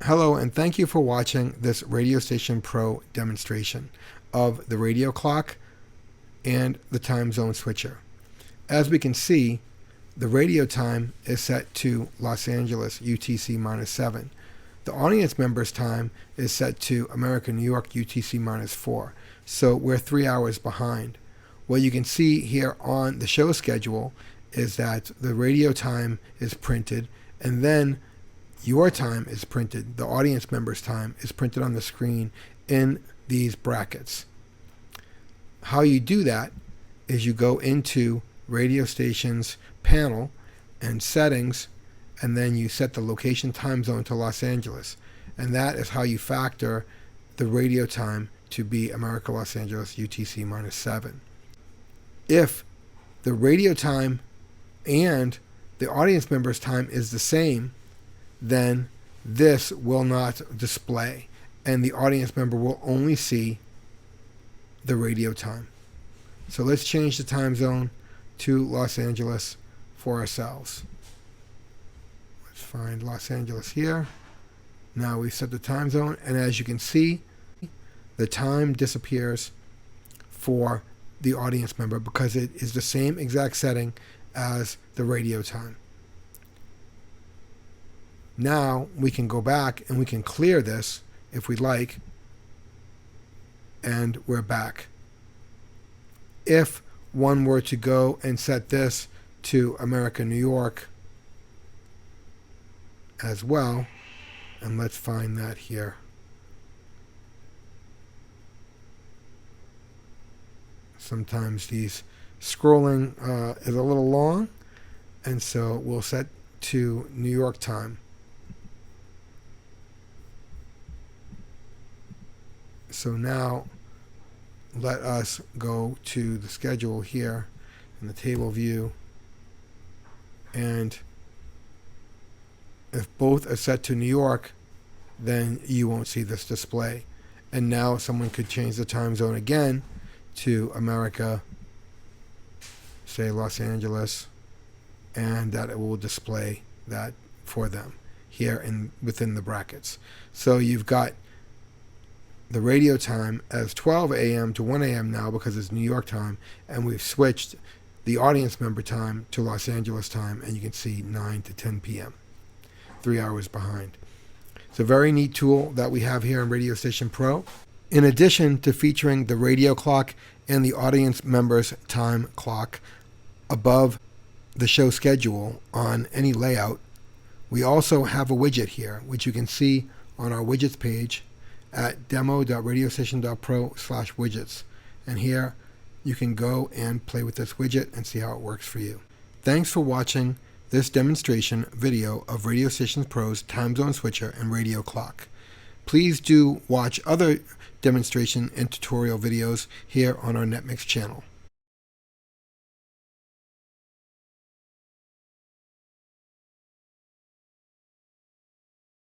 Hello, and thank you for watching this Radio Station Pro demonstration of the radio clock and the time zone switcher. As we can see, the radio time is set to Los Angeles UTC -7. The audience member's time is set to America, New York UTC -4. So we're 3 hours behind. What you can see here on the show schedule is that the radio time is printed, and then your time is printed. The audience member's time is printed on the screen in these brackets. How you do that is you go into radio stations panel and settings, and then you set the location time zone to Los Angeles. And that is how you factor the radio time to be America, Los Angeles, UTC -7. If the radio time and the audience member's time is the same, then this will not display, and the audience member will only see the radio time. So let's change the time zone to Los Angeles for ourselves. Let's find Los Angeles here. Now we set the time zone, and as you can see, the time disappears for the audience member because it is the same exact setting as the radio time. Now we can go back and we can clear this if we'd like, and we're back. If one were to go and set this to America, New York as well, and let's find that here. Sometimes these scrolling is a little long, and so we'll set to New York time. So now let us go to the schedule here in the table view, and if both are set to New York, then you won't see this display. And now someone could change the time zone again to America, say Los Angeles, and that it will display that for them here within the brackets. So you've got the radio time as 12 a.m. to 1 a.m. now because it's New York time, and we've switched the audience member time to Los Angeles time, and you can see 9 to 10 p.m. 3 hours behind. It's a very neat tool that we have here in Radio Station Pro. In addition to featuring the radio clock and the audience member's time clock above the show schedule on any layout, we also have a widget here, which you can see on our widgets page at demo.radiostation.pro/widgets. And here you can go and play with this widget and see how it works for you. Thanks for watching this demonstration video of Radio Station Pro's time zone switcher and radio clock. Please do watch other demonstration and tutorial videos here on our NetMix channel.